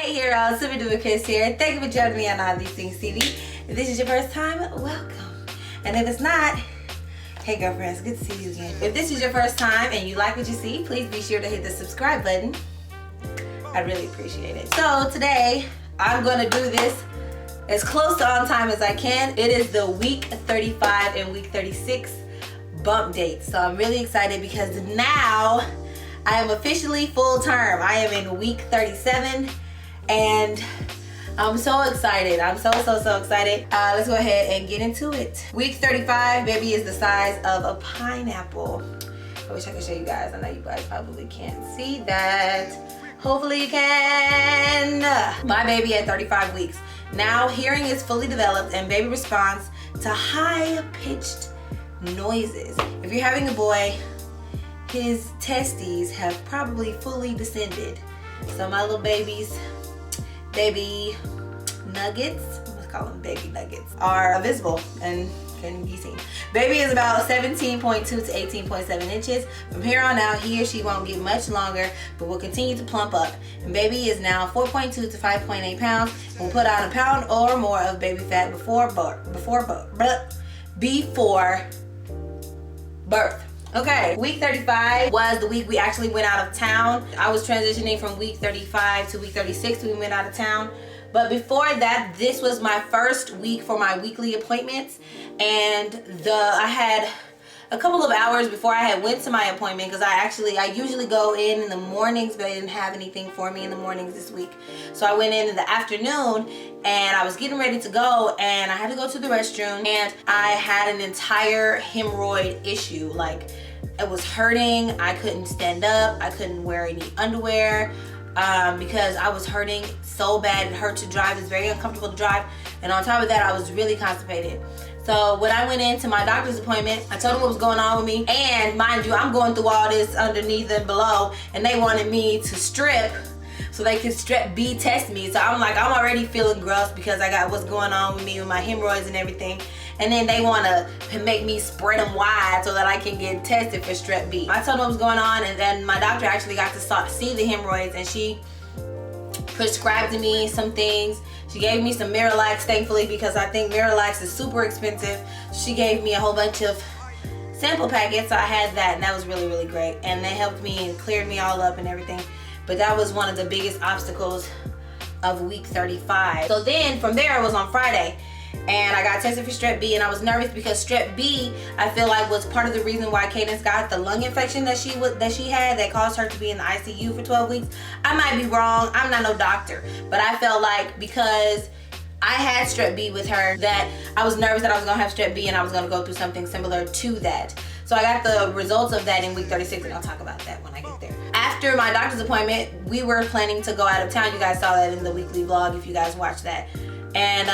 Hey heroes, Supa here. Thank you for joining me on All These Things TV. If this is your first time, welcome. And if it's not, hey girlfriends, good to see you again. If this is your first time and you like what you see, please be sure to hit the subscribe button. I'd really appreciate it. So today, I'm gonna do this as close to on time as I can. It is the week 35 and week 36 bump dates. So I'm really excited because now I am officially full term. I am in week 37 and I'm so excited. I'm so excited. Let's go ahead and get into it. Week 35, baby, is the size of a pineapple. I wish I could show you guys. I know you guys probably can't see that. Hopefully you can. My baby at 35 weeks. Now hearing is fully developed and baby responds to high-pitched noises. If you're having a boy, his testes have probably fully descended. So my little baby nuggets, let's call them baby nuggets, are visible and can be seen. Baby is about 17.2 to 18.7 inches. From here on out, he or she won't get much longer, but will continue to plump up. And baby is now 4.2 to 5.8 pounds. We'll put on a pound or more of baby fat before birth. Okay, week 35 was the week we actually went out of town. I was transitioning from week 35 to week 36 when we went out of town. But before that, this was my first week for my weekly appointments. And I had a couple of hours before I had went to my appointment, because I usually go in the mornings, but they didn't have anything for me in the mornings this week. So I went in the afternoon and I was getting ready to go and I had to go to the restroom and I had an entire hemorrhoid issue. Like, it was hurting. I couldn't stand up. I couldn't wear any underwear because I was hurting so bad. It hurt to drive. It's very uncomfortable to drive. And on top of that, I was really constipated. So when I went into my doctor's appointment, I told them what was going on with me. And mind you, I'm going through all this underneath and below, and they wanted me to strip so they could strep B test me. So I'm like, I'm already feeling gross because I got what's going on with me with my hemorrhoids and everything. And then they want to make me spread them wide so that I can get tested for strep B. I told them what was going on, and then my doctor actually got to see the hemorrhoids, and she prescribed me some things. She gave me some Miralax, thankfully, because I think Miralax is super expensive. She gave me a whole bunch of sample packets, so I had that, and that was really great. And they helped me and cleared me all up and everything. But that was one of the biggest obstacles of week 35. So then from there, it was on Friday, and I got tested for strep B, and I was nervous because strep B, I feel like, was part of the reason why Cadence got the lung infection that she had that caused her to be in the ICU for 12 weeks. I might be wrong. I'm not no doctor, but I felt like because I had strep B with her that I was nervous that I was gonna have strep B and I was gonna go through something similar to that. So I got the results of that in week 36, and I'll talk about that when I get there. After my doctor's appointment, we were planning to go out of town. You guys saw that in the weekly vlog if you guys watched that. And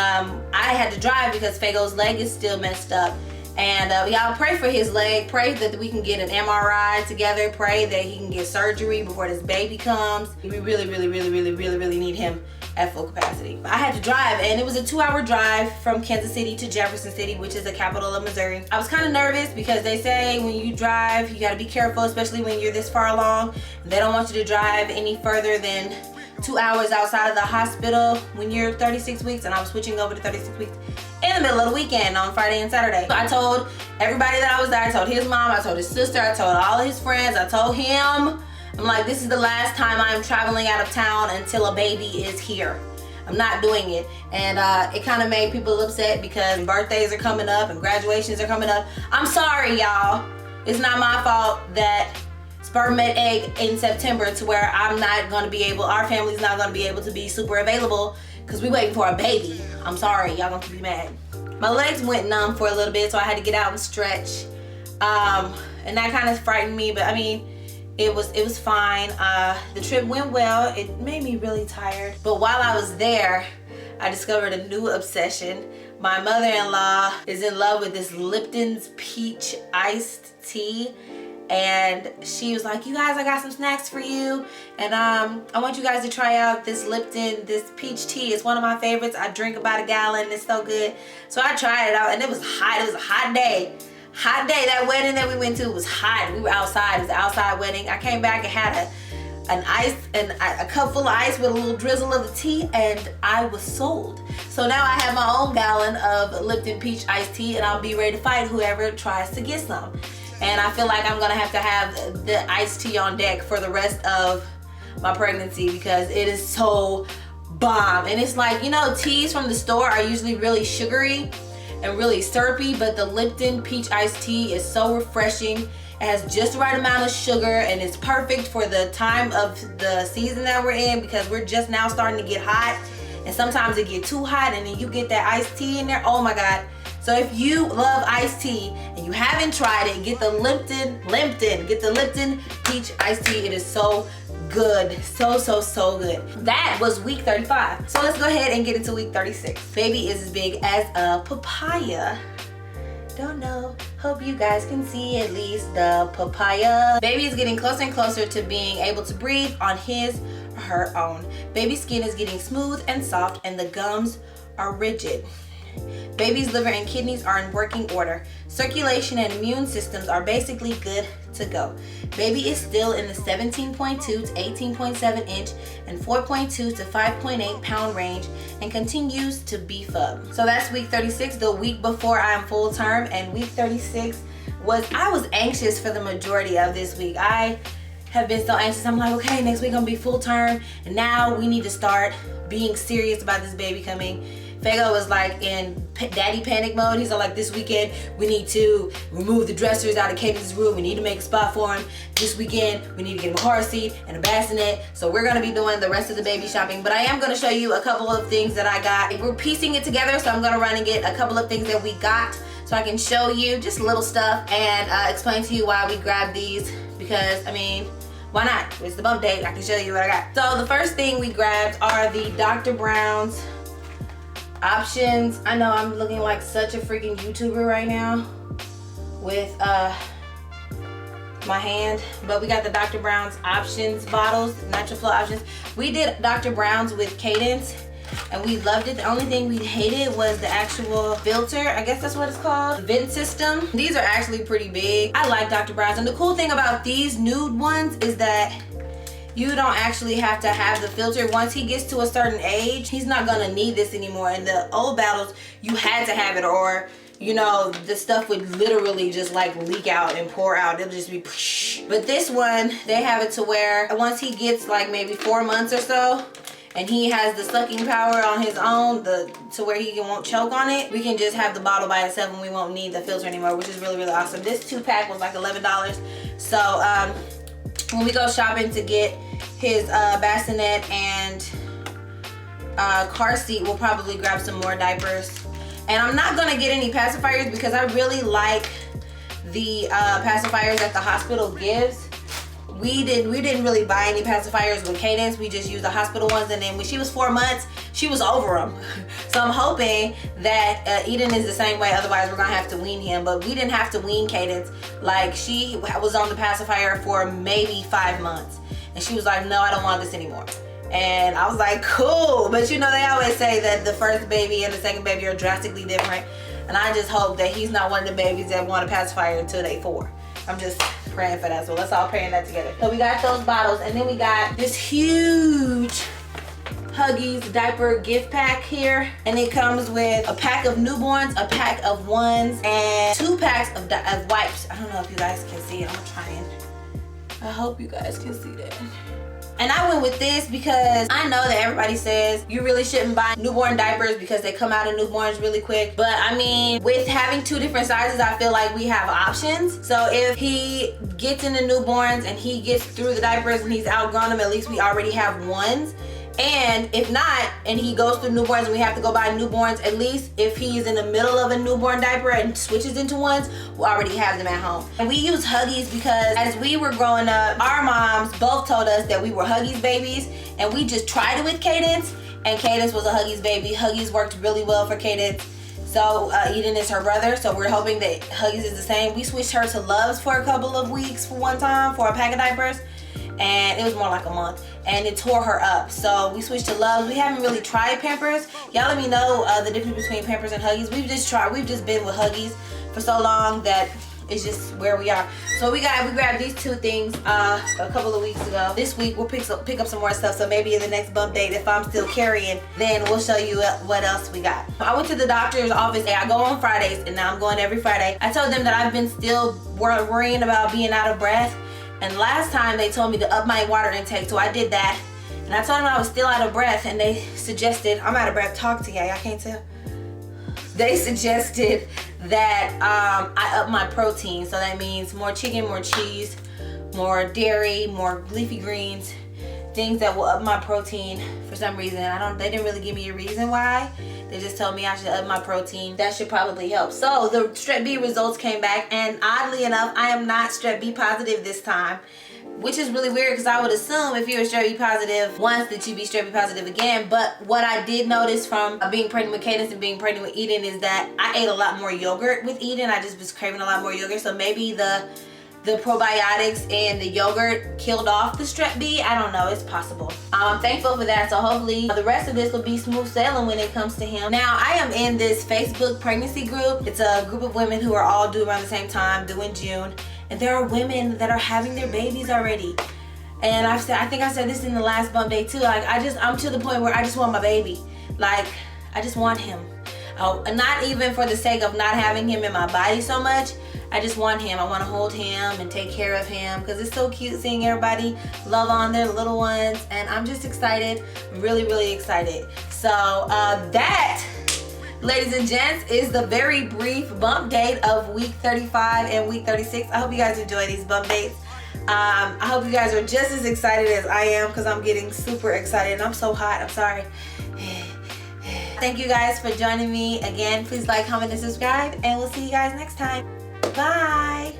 I had to drive because Fago's leg is still messed up. And y'all pray for his leg. Pray that we can get an MRI together. Pray that he can get surgery before this baby comes. We really need him at full capacity. I had to drive, and it was a 2-hour drive from Kansas City to Jefferson City, which is the capital of Missouri. I was kind of nervous because they say when you drive, you got to be careful, especially when you're this far along. They don't want you to drive any further than 2 hours outside of the hospital when you're 36 weeks, and I was switching over to 36 weeks in the middle of the weekend on Friday and Saturday. So I told everybody that I was there. I told his mom, I told his sister, I told all of his friends, I told him. I'm like, this is the last time I'm traveling out of town until a baby is here. I'm not doing it. And it kind of made people upset because birthdays are coming up and graduations are coming up. I'm sorry, y'all. It's not my fault that sperm met egg in September to where I'm not going to be able, our family's not going to be able to be super available because we waiting for a baby. I'm sorry, y'all gonna be mad. My legs went numb for a little bit, so I had to get out and stretch. And that kind of frightened me, but I mean, it was fine. The trip went well. It made me really tired. But while I was there, I discovered a new obsession. My mother-in-law is in love with this Lipton's peach iced tea. And she was like, you guys, I got some snacks for you. And I want you guys to try out this Lipton, this peach tea. It's one of my favorites. I drink about a gallon. It's so good. So I tried it out, and it was hot. It was a hot day. Hot day. That wedding that we went to was hot. We were outside. It was an outside wedding. I came back and had a cup full of ice with a little drizzle of the tea, and I was sold. So now I have my own gallon of Lipton peach iced tea, and I'll be ready to fight whoever tries to get some. And I feel like I'm gonna have to have the iced tea on deck for the rest of my pregnancy because it is so bomb. And it's like, you know, teas from the store are usually really sugary and really syrupy, but the Lipton peach iced tea is so refreshing. It has just the right amount of sugar, and it's perfect for the time of the season that we're in because we're just now starting to get hot, and sometimes it get too hot and then you get that iced tea in there. Oh my God. So if you love iced tea and you haven't tried it, get the Lipton peach iced tea. It is so good. So good. That was week 35. So let's go ahead and get into week 36. Baby is as big as a papaya. Don't know. Hope you guys can see at least the papaya. Baby is getting closer and closer to being able to breathe on his or her own. Baby's skin is getting smooth and soft, and the gums are rigid. Baby's liver and kidneys are in working order. Circulation and immune systems are basically good to go. Baby is still in the 17.2 to 18.7 inch and 4.2 to 5.8 pound range and continues to beef up. So that's week 36, the week before I'm full term, and week 36 I was anxious for the majority of this week. I have been so anxious. I'm like, okay, next week I'm gonna be full term, and now we need to start being serious about this baby coming. Fago was like in daddy panic mode. He's all like, this weekend we need to remove the dressers out of Katie's room. We need to make a spot for him. This weekend we need to get him a car seat and a bassinet. So we're gonna be doing the rest of the baby shopping. But I am gonna show you a couple of things that I got. We're piecing it together, so I'm gonna run and get a couple of things that we got so I can show you just little stuff and explain to you why we grabbed these, because I mean, why not? It's the bump date. I can show you what I got. So the first thing we grabbed are the Dr. Brown's options. I know I'm looking like such a freaking YouTuber right now with my hand, but we got the Dr. Brown's options bottles, natural flow options. We did Dr. Brown's with Cadence and we loved it. The only thing we hated was the actual filter. I guess that's what it's called, vent system. These are actually pretty big. I like Dr. Brown's, and the cool thing about these nude ones is that you don't actually have to have the filter. Once he gets to a certain age, he's not gonna need this anymore. In the old battles, you had to have it, or you know, the stuff would literally just like leak out and pour out. It'll just be psh. But this one, they have it to where once he gets like maybe 4 months or so, and he has the sucking power on his own, to where he won't choke on it, we can just have the bottle by itself and we won't need the filter anymore, which is really awesome. This 2-pack was like $11. So when we go shopping to get his bassinet and car seat, we'll probably grab some more diapers. And I'm not gonna get any pacifiers because I really like the pacifiers that the hospital gives. We didn't really buy any pacifiers with Cadence. We just used the hospital ones, and then when she was 4 months, she was over them. So I'm hoping that Eden is the same way. Otherwise, we're gonna have to wean him. But we didn't have to wean Cadence. Like, she was on the pacifier for maybe 5 months, and she was like, "No, I don't want this anymore." And I was like, "Cool." But you know, they always say that the first baby and the second baby are drastically different, and I just hope that he's not one of the babies that want a pacifier until they 4. I'm just praying for that, so let's all pray in that together. So we got those bottles, and then we got this huge Huggies diaper gift pack here, and it comes with a pack of newborns, a pack of ones, and 2 packs of wipes. I don't know if you guys can see it. I'm trying. I hope you guys can see that. And I went with this because I know that everybody says you really shouldn't buy newborn diapers because they come out of newborns really quick. But I mean, with having 2 different sizes, I feel like we have options. So if he gets into newborns and he gets through the diapers and he's outgrown them, at least we already have ones. And if not, and he goes through newborns and we have to go buy newborns, at least if he's in the middle of a newborn diaper and switches into ones, we already have them at home. And we use Huggies because as we were growing up, our moms both told us that we were Huggies babies, and we just tried it with Cadence, and Cadence was a Huggies baby. Huggies worked really well for Cadence. So Eden is her brother, so we're hoping that Huggies is the same. We switched her to Loves for a couple of weeks for one time for a pack of diapers, and it was more like a month, and it tore her up. So we switched to Loves. We haven't really tried Pampers. Y'all let me know the difference between Pampers and Huggies. We've just been with Huggies for so long that it's just where we are. So we grabbed these two things a couple of weeks ago. This week we'll pick up some more stuff. So maybe in the next bump date, if I'm still carrying, then we'll show you what else we got. I went to the doctor's office. I go on Fridays, and now I'm going every Friday. I told them that I've been still worrying about being out of breath. And last time they told me to up my water intake, so I did that. And I told them I was still out of breath, and they suggested, I'm out of breath, talk to y'all can't tell. They suggested that I up my protein. So that means more chicken, more cheese, more dairy, more leafy greens, things that will up my protein for some reason. They didn't really give me a reason why. They just told me I should up my protein. That should probably help. So the Strep B results came back, and oddly enough, I am not Strep B positive this time, which is really weird because I would assume if you're Strep B positive once that you'd be Strep B positive again. But what I did notice from being pregnant with Cadence and being pregnant with Eden is that I ate a lot more yogurt with Eden. I just was craving a lot more yogurt. So maybe the probiotics and the yogurt killed off the Strep B. I don't know, it's possible. I'm thankful for that. So hopefully the rest of this will be smooth sailing when it comes to him. Now I am in this Facebook pregnancy group. It's a group of women who are all due around the same time, due in June. And there are women that are having their babies already. And I think I said this in the last bump day too. Like I'm to the point where I just want my baby. Like I just want him. Oh, and not even for the sake of not having him in my body so much. I just want him. I want to hold him and take care of him because it's so cute seeing everybody love on their little ones. And I'm just excited. Really, really excited. So that, ladies and gents, is the very brief bump date of week 35 and week 36. I hope you guys enjoy these bump dates. I hope you guys are just as excited as I am because I'm getting super excited and I'm so hot. I'm sorry. Thank you guys for joining me again. Please like, comment, and subscribe, and we'll see you guys next time. Bye.